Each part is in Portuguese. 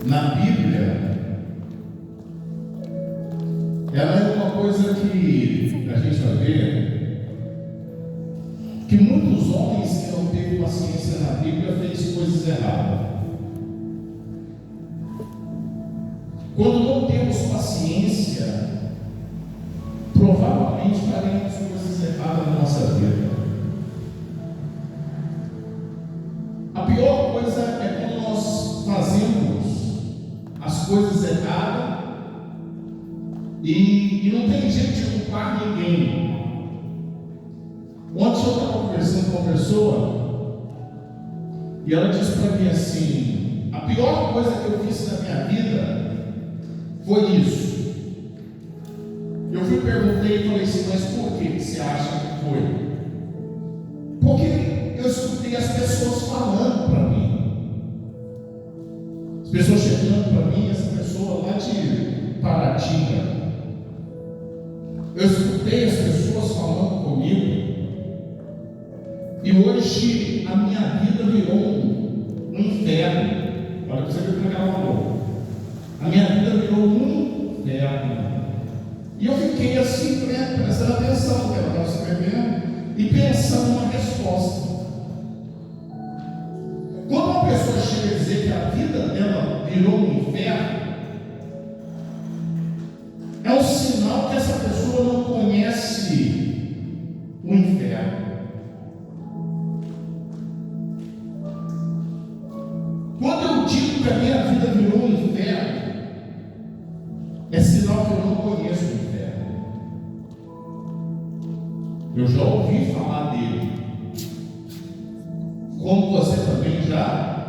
na Bíblia, ela é uma coisa que a gente vai ver que muitos homens que não têm paciência na Bíblia fez coisas erradas. Quando não temos paciência, provavelmente faremos coisas erradas na nossa vida. A pior coisa é quando nós fazemos as coisas erradas e não tem jeito de culpar ninguém. Ontem eu estava conversando com uma pessoa e ela disse para mim assim: a pior coisa que eu fiz na minha vida foi isso. Eu fui perguntei e falei assim: mas por que você acha que foi? Porque eu escutei as pessoas falando para mim, as pessoas chegando para mim, essa pessoa lá de Paratinga. Eu escutei as pessoas falando comigo, e hoje a minha vida virou um inferno. Olha para você ver como ela falou. A minha vida virou um inferno. E eu fiquei assim, prestando atenção no que ela estava escrevendo e pensando numa resposta. Quando uma pessoa chega a dizer que a vida dela virou um inferno, é um sinal que essa pessoa não conhece o inferno. Quando eu digo que a minha vida virou um inferno, é sinal que eu não conheço o inferno. Eu já ouvi falar dele, como você também já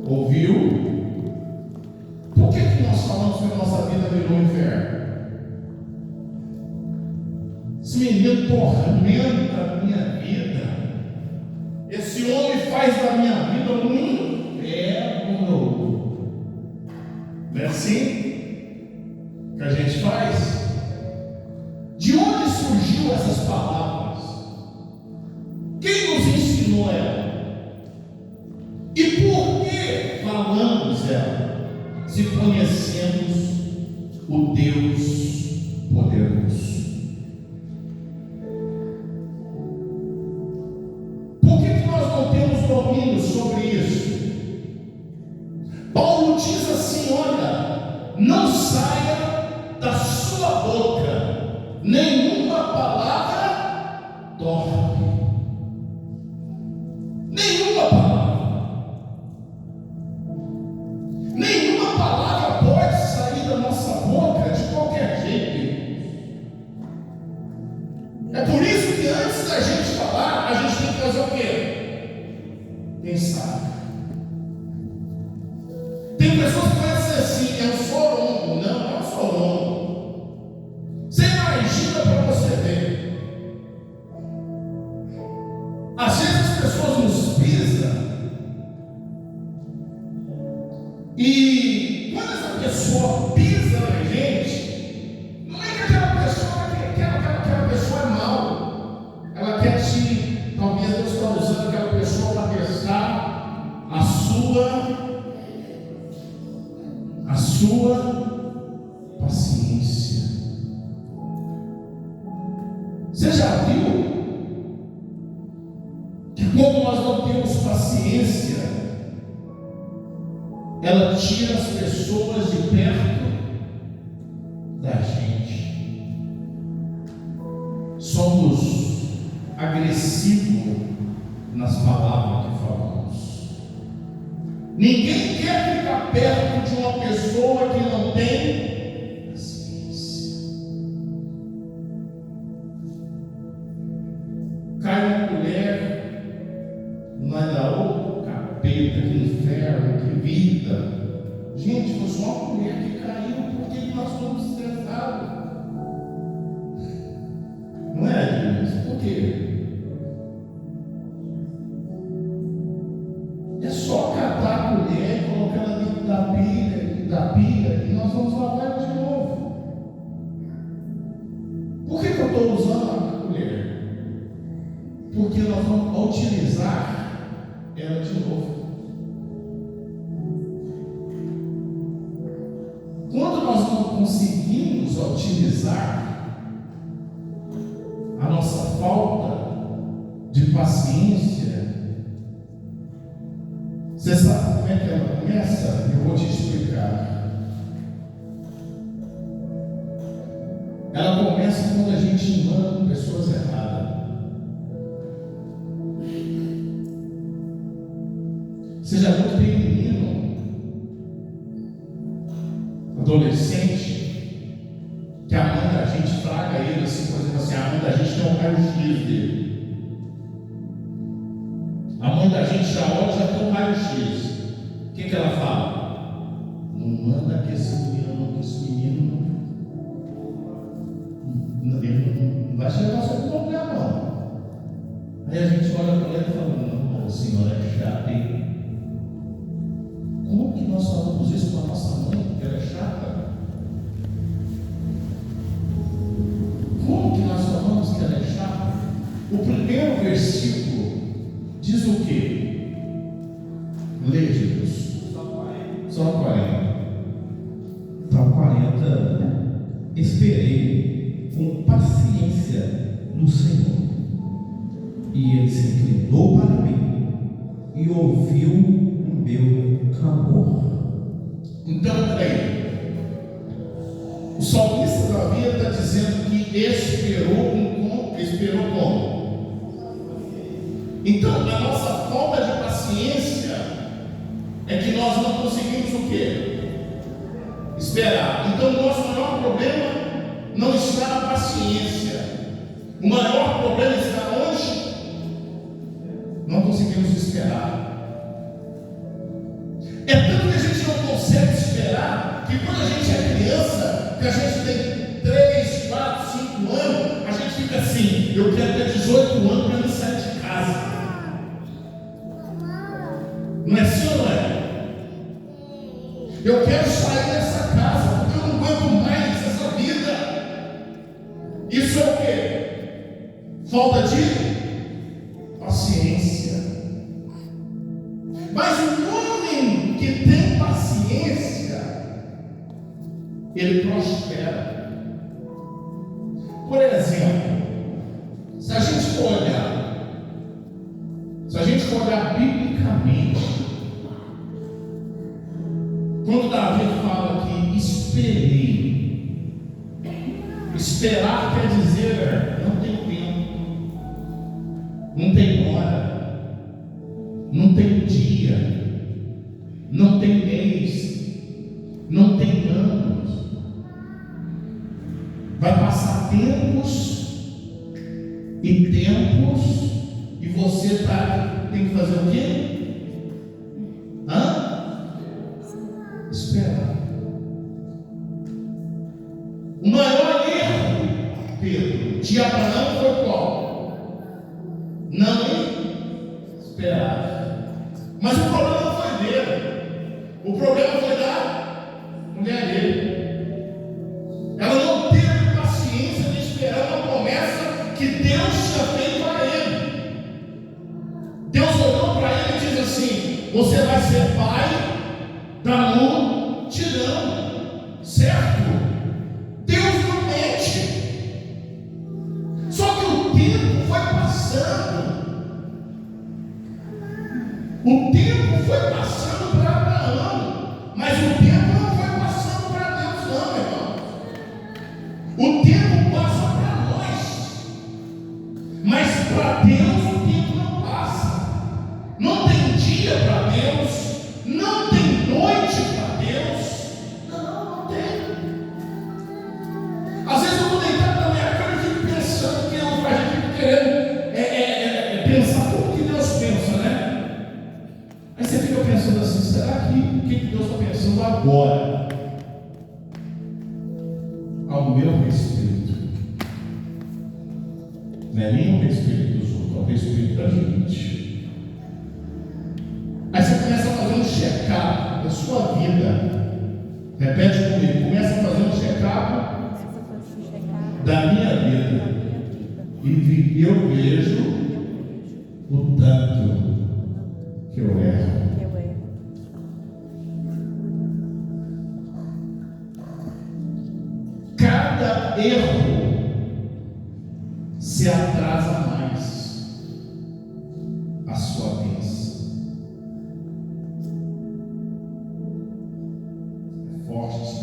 ouviu. Por que nós falamos que a nossa vida virou um inferno? Esse menino tormenta a minha vida. Esse homem faz da minha vida um inferno. Não é assim que a gente faz? De onde surgiu essas palavras? Quem nos ensinou ela? E por que falamos ela? Se conhecemos o Deus poderoso. Por que nós não temos domínio sobre isso? Paulo diz assim: olha, não saia da sua boca nenhuma palavra torpe. Nenhuma palavra. Nenhuma palavra pode sair da nossa boca de qualquer jeito. É por isso que antes da gente falar, a gente tem que fazer o quê? Pensar. Tem pessoas que vão dizer assim: eu sou longo. Não, eu sou longo. Você imagina para você ver. Às vezes as pessoas nos pisam, e quando essa pessoa pisa na gente, não é que aquela pessoa é mal. Ela quer te, talvez Deus está usando aquela pessoa para testar a sua paciência. Você já viu que quando nós não temos paciência, ela tira as pessoas de perto da gente? Somos agressivos nas palavras que falamos. Ninguém quer ficar perto de uma pessoa que não tem paciência. Cai uma colher, não é da outra, capeta, que inferno, que vida. Gente, foi só uma colher que caiu, por que nós estamos estressados? Não é, Deus? Por quê? É só catar a colher e colocar ela dentro da pia e nós vamos lavar ela de novo. Por que eu estou usando a colher? Porque nós vamos utilizar ela de novo. conseguimos utilizar a nossa falta de paciência. Você sabe como é que ela começa? Eu vou te explicar. Ela começa quando a gente anda com pessoas erradas. Você já viu que tem menino, adolescente, que a mãe da gente traga ele assim, por exemplo assim, a mãe da gente tem um raio-x dele. A mãe da gente já olha, já tem um raio-x. O que ela fala? Não manda que esse menino ele não vai chegar sobre o problema, não. Aí a gente olha para ele e fala, não, a senhora é chata, hein? Como que nós falamos isso para a nossa mãe, porque ela é chata? Como que nós falamos que ela é chata? O primeiro versículo diz o quê? Lê, Jesus. Só 40. Só 40. Esperei com paciência no Senhor, e Ele se inclinou para mim e ouviu o meu clamor. Então, peraí. O salmista Davi está dizendo que esperou como? Então, a nossa falta de paciência é que nós não conseguimos o quê? Esperar. Então, o nosso maior problema não está na paciência. O maior problema está onde? Não conseguimos esperar. É tanto que a gente não consegue esperar que quando a gente é criança, que a gente tem 3, 4, 5 anos, a gente fica assim, eu quero ter 18 anos para não sair de casa. Não é assim ou não é? Eu quero sair dessa casa, porque eu não aguento mais essa vida. Isso é o quê? Falta de paciência. Mas o homem que tem paciência, ele prospera. Por exemplo, se a gente for olhar biblicamente, quando Davi fala que esperei, esperar quer dizer não tem tempo, não tem hora, não tem dia, não tem mês, não tem anos. Vai passar tempos e você tem que fazer o quê? Esperar. O maior erro, Pedro, de Abraão foi qual? Não esperar. Mas o problema não foi dele. O problema foi da mulher dele. Ela não teve paciência de esperar uma promessa que Deus tinha feito a ele. Deus olhou para ele e disse assim: você vai ser pai da multidão, certo? Deus não mente. Só que o tempo foi passando. O tempo foi passando para Abraão, mas o tempo não foi passando para Deus, não, meu irmão. O tempo passa para nós, mas para Deus o tempo não passa. Não tem dia para Deus, não tem noite para Deus. Não tem. Às vezes eu estou deitado na minha cama e fico pensando que a gente fica querendo pensar tudo que Deus pensa, né? Aí você fica pensando assim, será que o que Deus está pensando agora ao meu respeito? Não é nem o respeito dos outros, é o respeito da gente. Aí você começa a fazer um check-up da sua vida. Repete comigo, começa a fazer um check-up da minha vida. E eu vejo o tanto que eu erro. cada erro se atrasa mais a sua bênção. É forte.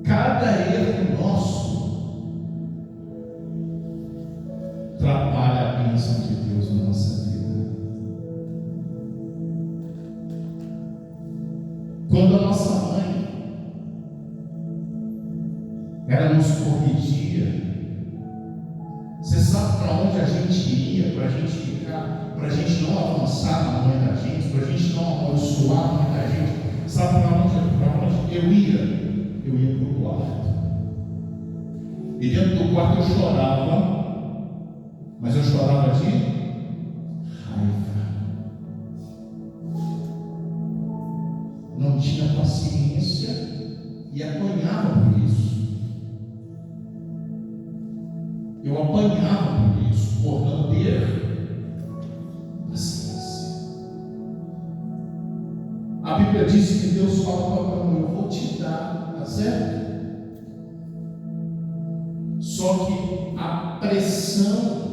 Cada erro nosso atrapalha a bênção de Deus na nossa vida. Quando a nossa mãe ela nos corrigia, você sabe para onde a gente ia, para a gente ficar, para a gente não avançar na mãe da gente, para a gente não amaldiçoar a mãe da gente. Sabe para onde eu ia? Eu ia para o quarto. E dentro do quarto eu chorava, mas eu chorava de raiva. Não tinha paciência e apanhava por isso. Eu apanhava por isso, por não ter paciência. A Bíblia diz que Deus fala para Abraão: eu vou te dar, tá certo? Só que a pressão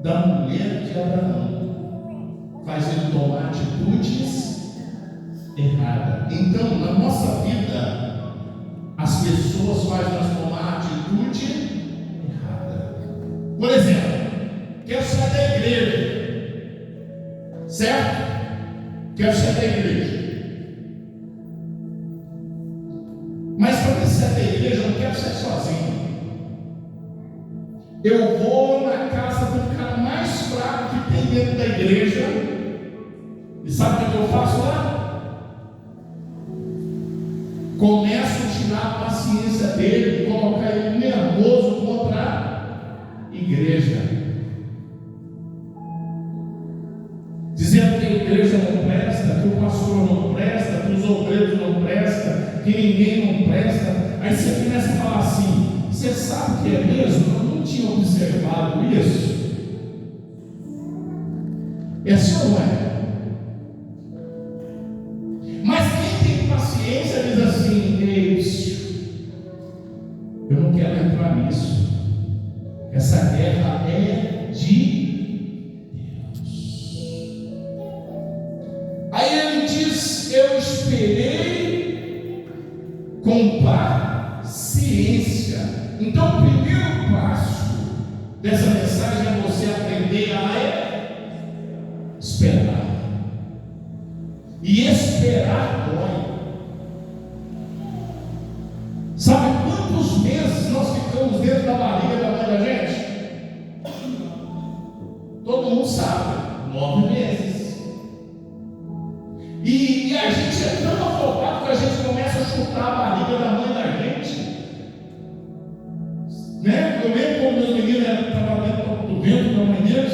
da mulher de Abraão faz ele tomar atitudes erradas. Então, na nossa vida, as pessoas fazem nós tomar atitude errada. Por exemplo, quero sair da igreja, certo? Quero sair da igreja. Mas para sair da igreja, eu não quero sair sozinho. Eu vou na casa do cara mais fraco que tem dentro da igreja. E sabe o que eu faço lá? Começo a tirar a paciência dele e colocar ele nervoso contra a igreja, dizendo que a igreja não presta, que o pastor não presta, que os obreiros não prestam, que ninguém não presta. Aí você começa a falar assim: você sabe que é mesmo? Eu não tinha observado isso. É só não é? Mas quem tem paciência diz assim: ei, eu não quero entrar nisso. Essa guerra é de Deus. Aí ele diz: eu esperei com paciência. Então, o primeiro passo dessa mensagem é você aprender a esperar. E esperar dói. Sabe quantos meses nós ficamos dentro da barriga da mãe da gente? Todo mundo sabe, 9 meses. E a gente é tão afobado que a gente começa a chutar a barriga da mãe da gente. Né? Eu lembro quando meus meninos estavam do vento da mãe deles.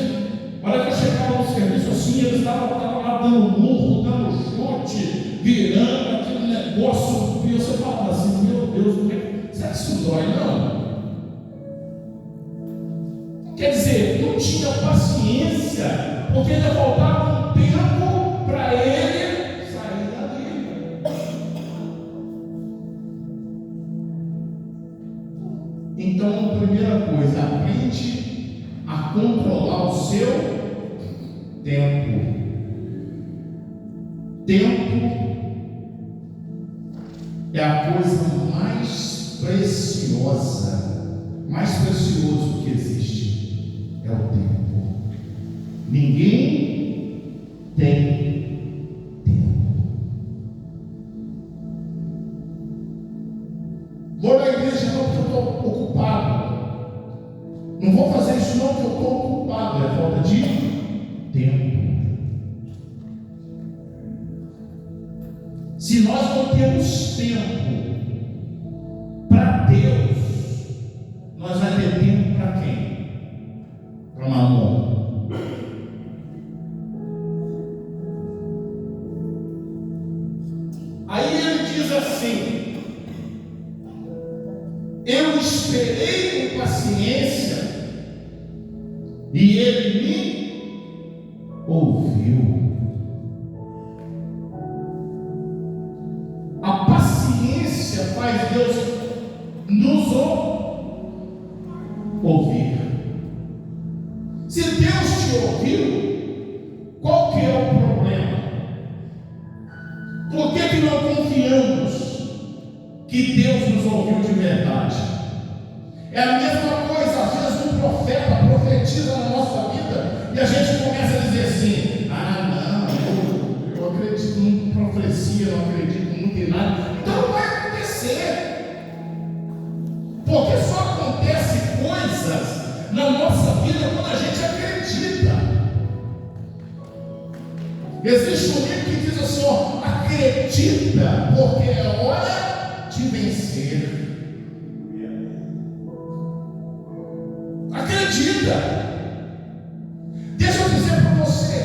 Olha que eu chegava no serviço assim, eles estavam lá dando murro, dando chute, virando aquele negócio. E você falava assim: meu Deus, será que isso dói? Não. Quer dizer, não tinha paciência, porque ainda faltava um tempo para ele sair dali. Então, a primeira coisa, aprende a controlar o seu tempo. Tempo é a coisa mais precioso que existe. É o tempo. Ninguém tem tempo. Vou na igreja não porque eu estou ocupado. Não vou fazer isso não porque eu estou ocupado. É falta de tempo. Se nós não temos tempo para Deus, nós vamos ter tempo para quem? Para Mamon. Aí ele diz assim: eu esperei com paciência e ele me ouviu. A paciência faz faz Deus nos ouvir. Se Deus te ouviu, qual que é o problema? Por que não confiamos que Deus nos ouviu de verdade? É a mesma coisa, às vezes um profeta profetiza na nossa vida e a gente começa a dizer assim: ah não, eu acredito muito em profecia, eu não acredito muito em nada. Então não vai acontecer, porque só acontece coisas na nossa vida quando a gente acredita. Existe um livro que diz assim: ó, acredita, porque é hora de vencer. Acredita. Deixa eu dizer para você,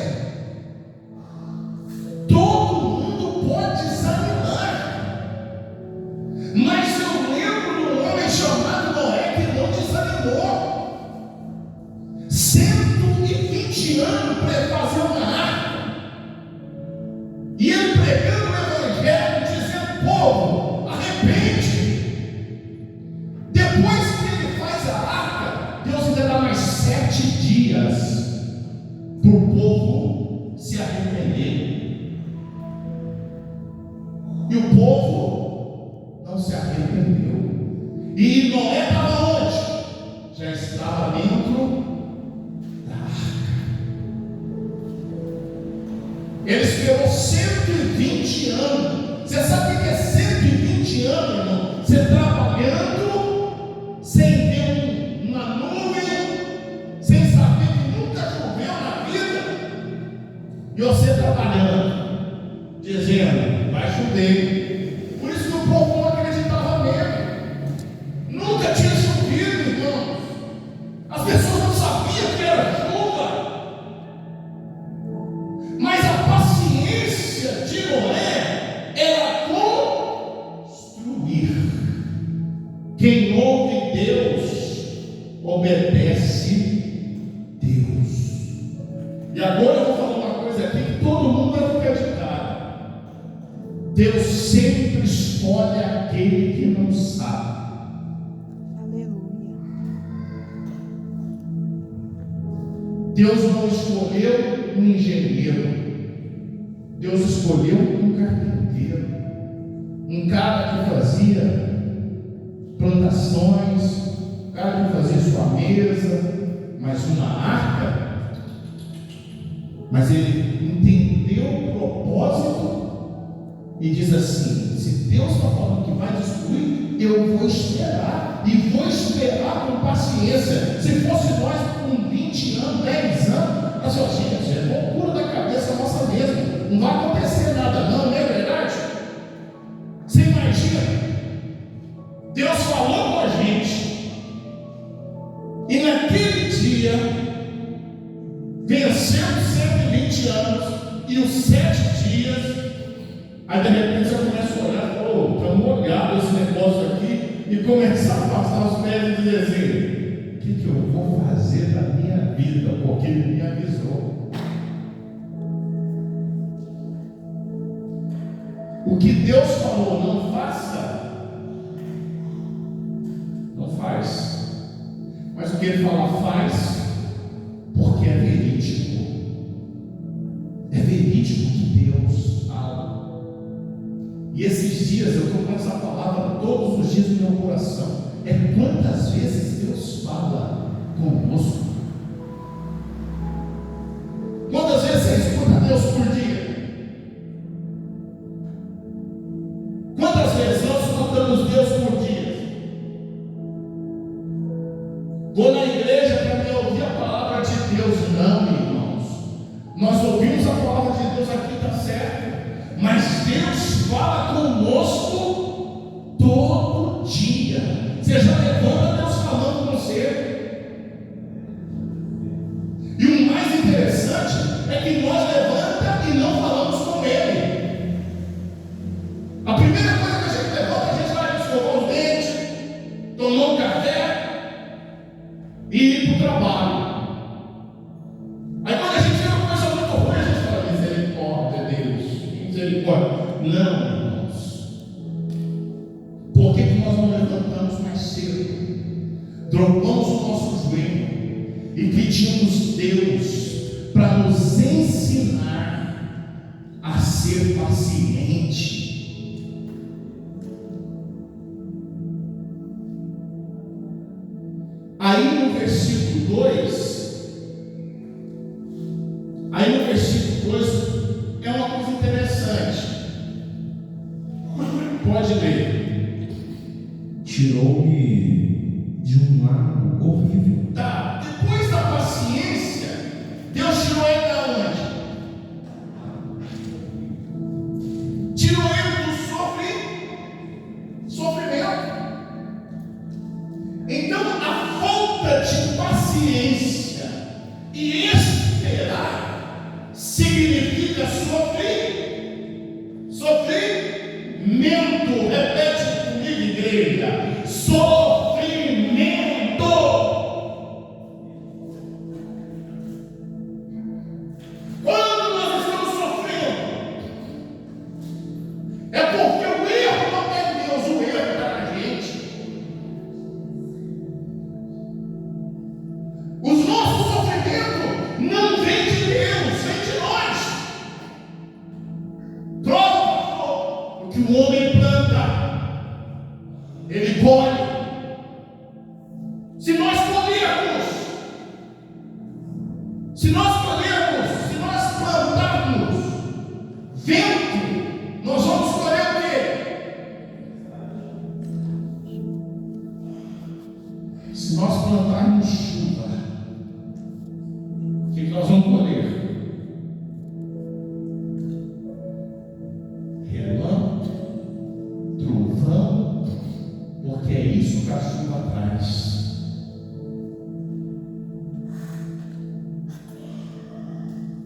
todo mundo pode desanimar, mas eu lembro de um homem chamado Noé que não desanimou. 120 anos para fazer uma arca, e ele pregando o evangelho, dizendo: povo, arrepende. Depois que ele faz a arca, Deus ainda dá mais 7 dias para o povo se arrepender. E o povo não se arrependeu. E Noé estava onde? Já estava dentro da arca. Ele esperou 120 anos. Você sabe o que é 120 anos, irmão? Você trabalhando sem ver uma nuvem, sem saber que nunca choveu na vida, e você trabalhando, dizendo: vai chover. Por isso que o povo não acreditava nele. Nunca tinha chovido, irmãos. As pessoas não sabiam que era chuva. Mas a paciência de Noé era construir. Quem ouve Deus, obedece Deus. E agora eu vou falar uma coisa aqui que todo mundo vai ficar de cara. Deus sempre escolhe aquele que não sabe. Aleluia. Deus não escolheu um engenheiro. Deus escolheu um carpinteiro. Um cara que fazia plantações, o cara que fazia sua mesa, mas uma arca. Mas ele entendeu o propósito e diz assim: se Deus está falando que vai destruir, eu vou esperar, e vou esperar com paciência. Se fosse nós com 20 anos, 10 anos, nós falamos: gente, é loucura da cabeça nossa mesmo, não vai acontecer nada, não é verdade? Você imagina? Deus falou com a gente, e naquele dia venceu os 120 anos e os 7 dias. Aí de repente você começa a olhar e fala: oh, estamos molhados esse negócio aqui, e começar a passar os pés e dizer assim: o que eu vou fazer da minha vida? Porque ele me avisou. O que Deus falou não faça, não faz. Mas o que ele fala faz, porque é verídico. É verídico que Deus fala. E esses dias eu estou com essa palavra todos os dias no meu coração. É quantas vezes Deus fala conosco. Quantas vezes você escuta Deus por dia? Quantas vezes nós escutamos Deus por dia? Vou na igreja para me ouvir a palavra de Deus. Não, irmãos. Nós ouvimos a palavra de Deus aqui, está certo. Mas Deus fala conosco todo dia. Você já levanta Deus falando com você. E o mais interessante é que nós levanta e não falamos com Ele. A primeira coisa que a gente levanta, a gente vai escovar os dentes, tomar um café e ir para o trabalho. Aí quando a gente vê uma coisa muito ruim, a gente fala: misericórdia, Deus, misericórdia. Não, irmãos. Por que dobramos o nosso joelho e pedimos Deus para nos ensinar a ser paciente. Aí no versículo 2 é uma coisa interessante. Pode ler. Tirou-me de um lago horrível. Tá, depois da paciência, Deus tirou ele da onde? Tirou ele do sofrimento. Então a falta de paciência e esperar significa sofrimento. Repete comigo, igreja: sofrimento. Quando nós estamos sofrendo, é porque o erro não é Deus, o erro está na gente. Os nossos sofrimentos não vêm de Deus, vêm de nós. Prova o que o homem planta, ele colhe. Se nós plantarmos vento, nós vamos colher o quê? Se nós plantarmos chuva, o que nós vamos colher? Relâmpago, trovão, porque é isso que a chuva traz.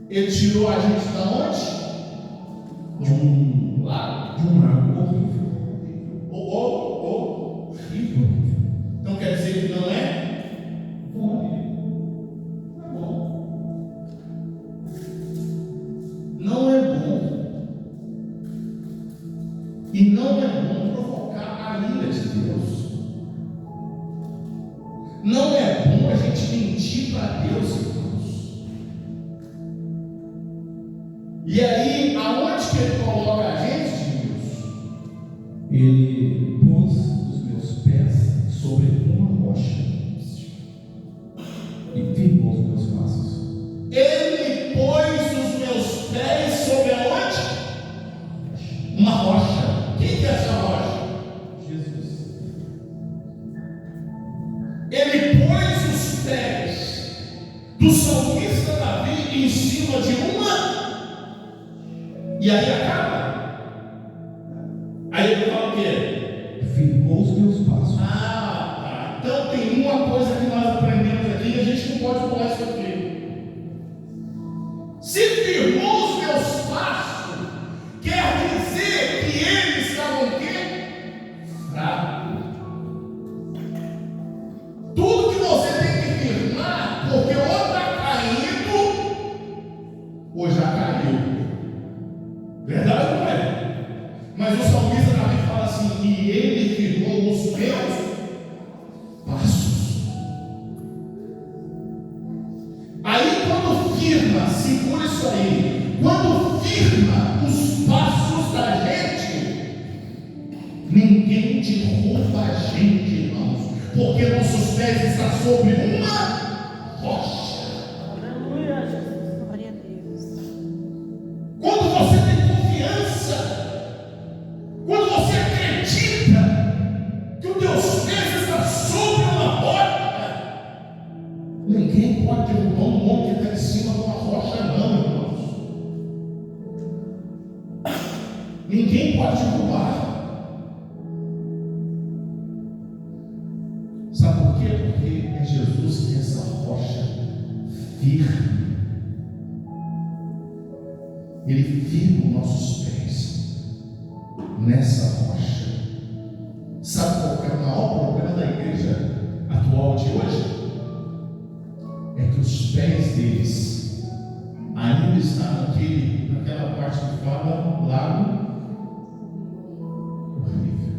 Ele tirou a gente da onde? De um Lago. lago horrível. Horrível. Então quer dizer que não é bom. Não é bom. Não é bom. E não é bom provocar a ira de Deus. Não é bom a gente mentir para Deus, irmãos. E aí, aonde que ele coloca a gente, Deus? Ele pôs os meus pés sobre uma rocha e firmou os meus passos. Ele pôs os meus pés sobre aonde? Uma rocha. Quem que é essa rocha? Jesus. Ele pôs os pés do salmista Davi em cima de uma, e aí acaba. Aí ele fala o quê? Firmou os meus passos. Tá. Então tem uma coisa que nós aprendemos aqui e a gente não pode pular isso aqui. Se firmou os meus passos, quer dizer que eles estavam o quê? Fracos. Tudo que você tem que firmar, porque ou está caindo ou já caiu. Verdade ou não é? Mas o salmista também fala assim: e ele firmou os meus passos. Aí quando firma, segura isso aí. Quando firma os passos da gente, ninguém derruba a gente, irmãos, porque nossos pés estão sobre uma rocha. Aleluia, Jesus. Glória a Deus. Quando você tem confiança, quando você acredita que os teus pés estão sobre uma rocha, ninguém pode derrubar um homem que está em cima de uma rocha, não, irmãos. Ninguém pode derrubar. Sabe por quê? Porque é Jesus que é essa rocha firme. Ele firma os nossos pés nessa rocha. Sabe qual é o maior problema da igreja atual de hoje? É que os pés deles ainda estão naquela parte que fala lago horrível.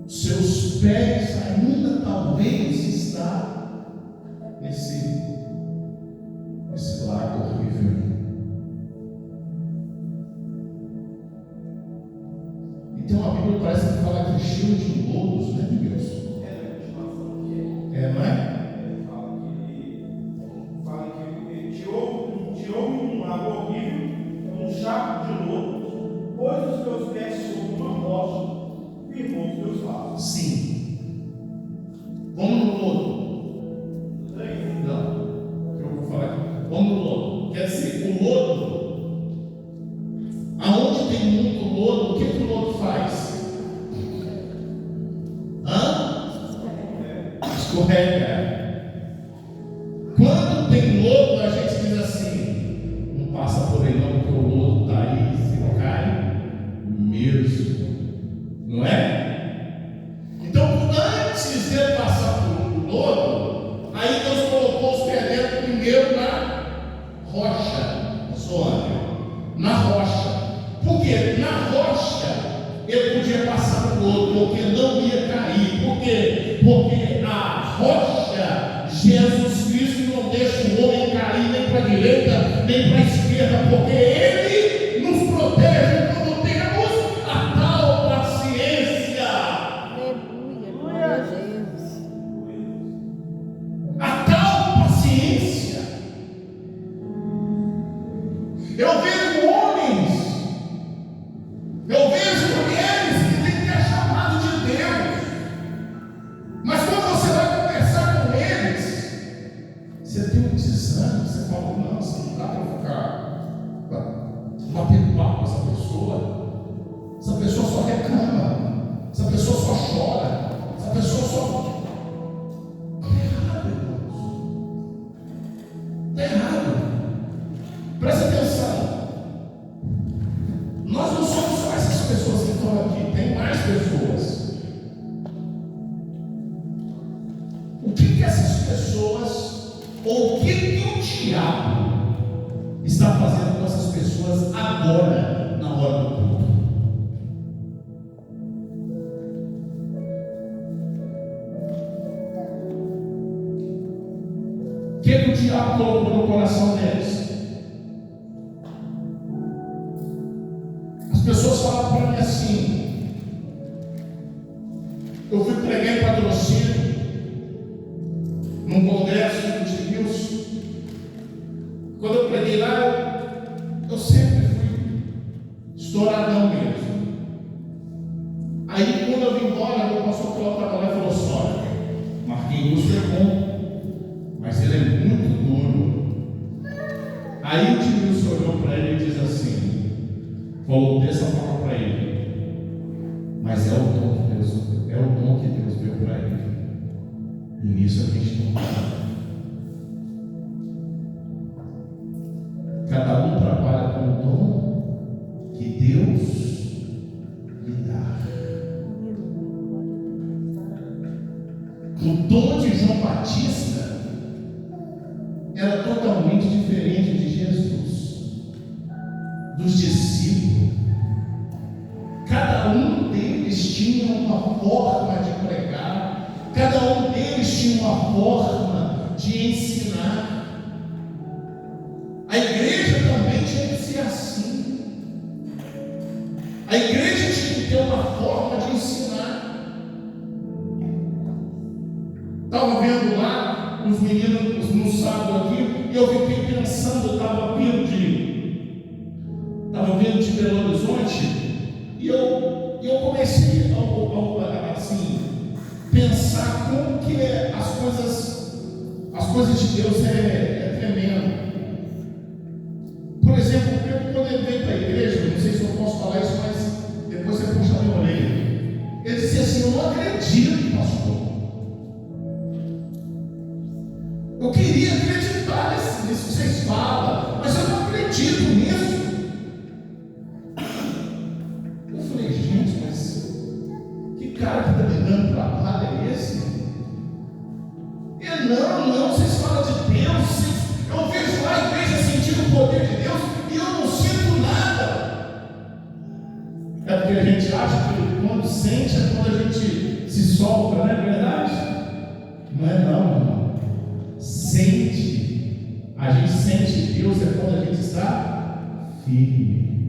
Seus pés ainda talvez está nesse lago horrível. Então a Bíblia parece que fala que cheio de lodos, né, Deus? Não é? Fala que ele tirou um lago horrível, um charco de lodo, pôs os teus pés sobre uma rocha, firmou os teus passos. Sim. Vamos no lodo. Não, eu vou falar aqui. Vamos no lodo. Quer dizer, o lodo, aonde tem muito lodo, o que o lodo faz? Escorrega. Quando tem lodo, a gente diz assim: não passa por aí não, porque o lodo está aí, se cai mesmo. Não é? Então, antes de ele passar por lodo, aí Deus colocou os pés dentro primeiro na rocha, na rocha. Por quê? Na rocha ele podia passar por lodo, porque não ia cair. Por quê? Porque a rocha, Jesus Cristo, não deixa o homem cair nem para a direita, nem para a esquerda, porque Ele nos protege quando temos a tal paciência. Aleluia, glória a Deus. A tal paciência. Eu vejo homens, eu vejo mulheres que têm que ter chamado de Deus, mas quando você vai conversar com eles, você tem um desânimo, você fala: não, você não dá para ficar batendo papo com essa pessoa. Essa pessoa só reclama, essa pessoa só chora, essa pessoa só. Está errado, irmãos. Está errado. Presta atenção. Nós não somos só essas pessoas que estão aqui, tem mais pessoas. O que essas pessoas, ou o que o diabo está fazendo com essas pessoas agora, na hora do culto? O que o diabo colocou no coração deles? As pessoas falavam para mim assim: eu fui pregar em Patrocínio, num congresso de Deus. Quando eu preguei lá, eu sempre fui estouradão mesmo. Aí quando eu vim embora, o pastor Cláudio estava lá e falou assim: olha, Marquinhos é bom, mas ele é muito duro. Aí o tio Wilson olhou para ele e disse assim, falou dessa forma para ele: mas é o dom que Deus deu para ele. E nisso a gente não para. Cada um trabalha com o dom que Deus lhe dá. O dom de João Batista era totalmente diferente de Jesus, dos discípulos. Cada um deles tinha uma forma de pregar, cada um deles tinha uma forma de ensinar. A igreja também tinha que ser assim. A igreja tinha que ter uma forma de ensinar. Estava vendo lá os meninos no sábado aqui, e eu fiquei pensando, estava vindo de Belo Horizonte, e eu comecei a assim, pensar como que as coisas de Deus é tremendo. Por exemplo, quando ele veio para a igreja, não sei se eu posso falar isso, mas depois você puxa a minha orelha. Ele disse assim: eu não acredito, pastor. Eu queria acreditar nisso que vocês falam, mas eu não acredito nisso. Eu falei: gente, mas que cara que está me dando trabalho é esse? Ele: não, vocês falam de Deus. Eu vejo lá a igreja sentindo o poder de Deus e eu não sinto nada. É porque a gente acha que quando sente é quando a gente se solta, não é verdade? Não é não, irmão. Sente. A gente sente Deus é quando a gente está firme.